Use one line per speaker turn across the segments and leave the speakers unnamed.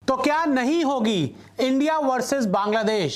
तो क्या नहीं होगी इंडिया वर्सेस बांग्लादेश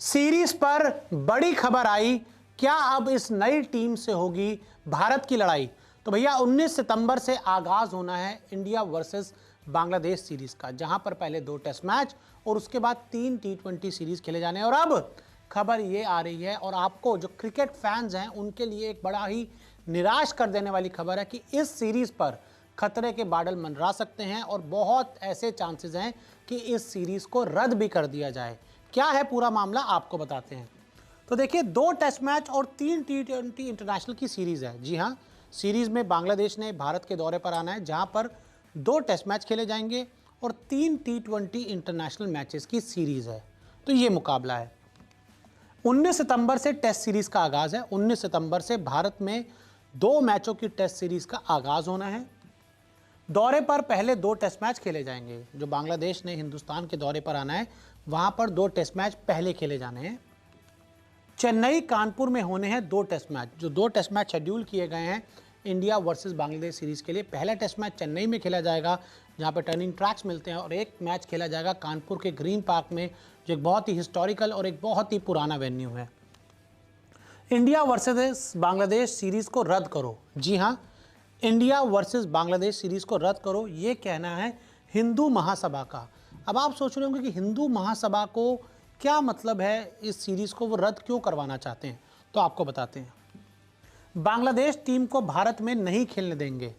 सीरीज पर बड़ी खबर आई। क्या अब इस नई टीम से होगी भारत की लड़ाई? तो भैया 19 सितंबर से आगाज होना है इंडिया वर्सेस बांग्लादेश सीरीज का, जहां पर पहले 2 टेस्ट मैच और उसके बाद 3 T20 सीरीज खेले जाने हैं। और अब खबर ये आ रही है और आपको जो क्रिकेट फैंस हैं उनके लिए एक बड़ा ही निराश कर देने वाली खबर है कि इस सीरीज पर खतरे के बादल मंडरा सकते हैं और बहुत ऐसे चांसेस हैं कि इस सीरीज को रद्द भी कर दिया जाए। क्या है पूरा मामला आपको बताते हैं। तो देखिए 2 टेस्ट मैच और 3 T20 इंटरनेशनल की सीरीज है। जी हाँ, सीरीज में बांग्लादेश ने भारत के दौरे पर आना है, जहां पर 2 टेस्ट मैच खेले जाएंगे और 3 T20 इंटरनेशनल मैचेस की सीरीज है। तो ये मुकाबला है। 19 सितंबर से टेस्ट सीरीज का आगाज है। 19 सितंबर से भारत में 2 मैचों की टेस्ट सीरीज का आगाज होना है। दौरे पर पहले 2 टेस्ट मैच खेले जाएंगे। जो बांग्लादेश ने हिंदुस्तान के दौरे पर आना है वहां पर 2 टेस्ट मैच पहले खेले जाने हैं। चेन्नई कानपुर में होने हैं 2 टेस्ट मैच। जो 2 टेस्ट मैच शेड्यूल किए गए हैं इंडिया वर्सेस बांग्लादेश सीरीज के लिए, पहला टेस्ट मैच चेन्नई में खेला जाएगा जहां पर टर्निंग ट्रैक्स मिलते हैं, और एक मैच खेला जाएगा कानपुर के ग्रीन पार्क में, जो एक बहुत ही हिस्टोरिकल और एक बहुत ही पुराना वेन्यू है। इंडिया वर्सेस बांग्लादेश सीरीज को रद्द करो। जी हाँ, इंडिया वर्सेस बांग्लादेश सीरीज को रद्द करो, ये कहना है हिंदू महासभा का। अब आप सोच रहे होंगे कि हिंदू महासभा को क्या मतलब है, इस सीरीज को वो रद्द क्यों करवाना चाहते हैं, तो आपको बताते हैं। बांग्लादेश टीम को भारत में नहीं खेलने देंगे,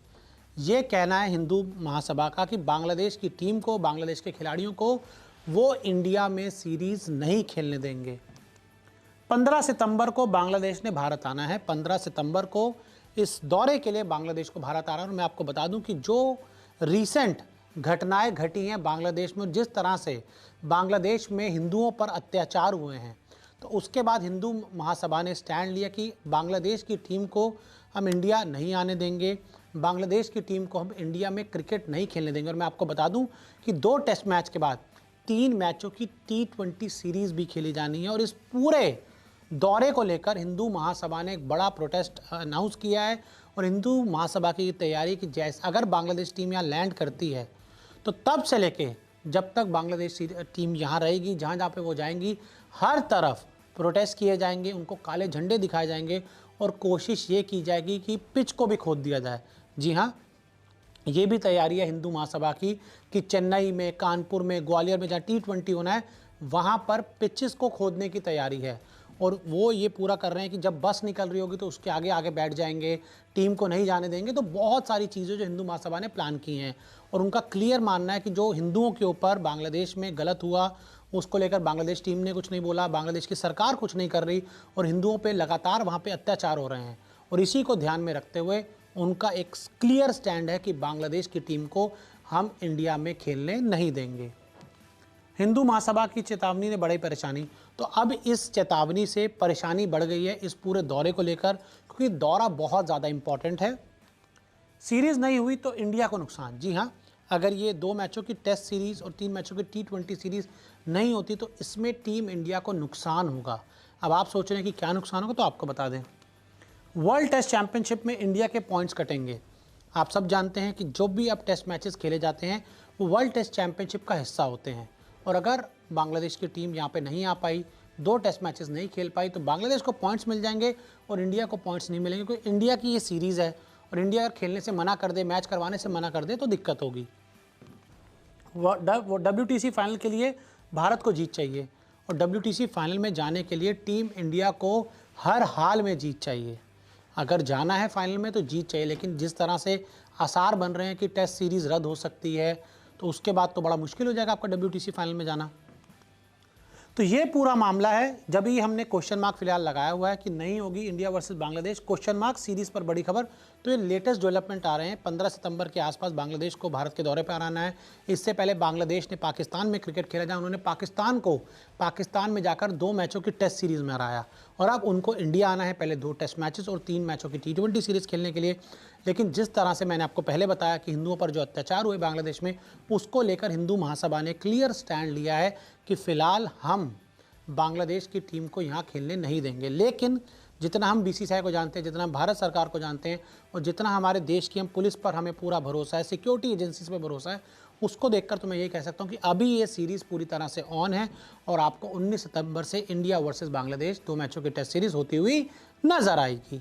ये कहना है हिंदू महासभा का कि बांग्लादेश की टीम को, बांग्लादेश के खिलाड़ियों को वो इंडिया में सीरीज नहीं खेलने देंगे। 15 सितंबर को बांग्लादेश ने भारत आना है। 15 सितंबर को इस दौरे के लिए बांग्लादेश को भारत आ रहा है। और मैं आपको बता दूं कि जो रीसेंट घटनाएं घटी हैं बांग्लादेश में, जिस तरह से बांग्लादेश में हिंदुओं पर अत्याचार हुए हैं, तो उसके बाद हिंदू महासभा ने स्टैंड लिया कि बांग्लादेश की टीम को हम इंडिया नहीं आने देंगे, बांग्लादेश की टीम को हम इंडिया में क्रिकेट नहीं खेलने देंगे। और मैं आपको बता दूं कि 2 टेस्ट मैच के बाद 3 मैचों की T20 सीरीज भी खेली जानी है। और इस पूरे दौरे को लेकर हिंदू महासभा ने एक बड़ा प्रोटेस्ट अनाउंस किया है। और हिंदू महासभा की तैयारी कि जैसे अगर बांग्लादेश टीम यहाँ लैंड करती है तो तब से लेके जब तक बांग्लादेश टीम यहाँ रहेगी, जहाँ जहाँ पे वो जाएंगी, हर तरफ प्रोटेस्ट किए जाएंगे, उनको काले झंडे दिखाए जाएंगे और कोशिश ये की जाएगी कि पिच को भी खोद दिया जाए। जी हाँ, ये भी तैयारी है हिंदू महासभा की कि चेन्नई में, कानपुर में, ग्वालियर में जहाँ T20 होना है वहाँ पर पिचेस को खोदने की तैयारी है। और वो ये पूरा कर रहे हैं कि जब बस निकल रही होगी तो उसके आगे आगे बैठ जाएंगे, टीम को नहीं जाने देंगे। तो बहुत सारी चीज़ें जो हिंदू महासभा ने प्लान की हैं और उनका क्लियर मानना है कि जो हिंदुओं के ऊपर बांग्लादेश में गलत हुआ उसको लेकर बांग्लादेश टीम ने कुछ नहीं बोला, बांग्लादेश की सरकार कुछ नहीं कर रही और हिंदुओं पर लगातार वहाँ पर अत्याचार हो रहे हैं। और इसी को ध्यान में रखते हुए उनका एक क्लियर स्टैंड है कि बांग्लादेश की टीम को हम इंडिया में खेलने नहीं देंगे। हिंदू महासभा की चेतावनी ने बढ़ाई परेशानी। तो अब इस चेतावनी से परेशानी बढ़ गई है इस पूरे दौरे को लेकर, क्योंकि दौरा बहुत ज़्यादा इंपॉर्टेंट है। सीरीज़ नहीं हुई तो इंडिया को नुकसान। जी हाँ, अगर ये 2 मैचों की टेस्ट सीरीज़ और 3 मैचों की T20 सीरीज़ नहीं होती तो इसमें टीम इंडिया को नुकसान होगा। अब आप सोच रहे हैं कि क्या नुकसान होगा, तो आपको बता दें। वर्ल्ड टेस्ट चैंपियनशिप में इंडिया के पॉइंट्स कटेंगे। आप सब जानते हैं कि जो भी अब टेस्ट मैचेस खेले जाते हैं वो वर्ल्ड टेस्ट चैंपियनशिप का हिस्सा होते हैं। और अगर बांग्लादेश की टीम यहाँ पे नहीं आ पाई, 2 टेस्ट मैचेस नहीं खेल पाई, तो बांग्लादेश को पॉइंट्स मिल जाएंगे और इंडिया को पॉइंट्स नहीं मिलेंगे, क्योंकि इंडिया की ये सीरीज़ है। और इंडिया अगर खेलने से मना कर दे, मैच करवाने से मना कर दे, तो दिक्कत होगी। वो WTC फाइनल के लिए भारत को जीत चाहिए और WTC फाइनल में जाने के लिए टीम इंडिया को हर हाल में जीत चाहिए। अगर जाना है फाइनल में तो जीत चाहिए, लेकिन जिस तरह से आसार बन रहे हैं कि टेस्ट सीरीज़ रद्द हो सकती है तो उसके बाद तो बड़ा मुश्किल हो जाएगा आपका WTC फाइनल में जाना। तो ये पूरा मामला है। जब ही हमने क्वेश्चन मार्क फिलहाल लगाया हुआ है कि नहीं होगी India versus Bangladesh question mark series पर बड़ी खबर, तो ये लेटेस्ट डेवलपमेंट आ रहे हैं। 15 सितंबर के आसपास बांग्लादेश को भारत के दौरे पर आना है। इससे पहले बांग्लादेश ने पाकिस्तान में क्रिकेट खेला, जहाँ उन्होंने पाकिस्तान में जाकर 2 मैचों की टेस्ट सीरीज़ में हराया। और अब उनको इंडिया आना है, पहले 2 टेस्ट मैचेस और 3 मैचों की T20 सीरीज़ खेलने के लिए। लेकिन जिस तरह से मैंने आपको पहले बताया कि हिंदुओं पर जो अत्याचार हुए बांग्लादेश में, उसको लेकर हिंदू महासभा ने क्लियर स्टैंड लिया है कि फ़िलहाल हम बांग्लादेश की टीम को यहाँ खेलने नहीं देंगे। लेकिन जितना हम BCCI को जानते हैं, जितना हम भारत सरकार को जानते हैं और जितना हमारे देश की हम पुलिस पर हमें पूरा भरोसा है, सिक्योरिटी एजेंसीज पर भरोसा है, उसको देखकर तो मैं यही कह सकता हूं कि अभी ये सीरीज़ पूरी तरह से ऑन है और आपको 19 सितंबर से इंडिया वर्सेस बांग्लादेश 2 मैचों की टेस्ट सीरीज़ होती हुई नजर आएगी।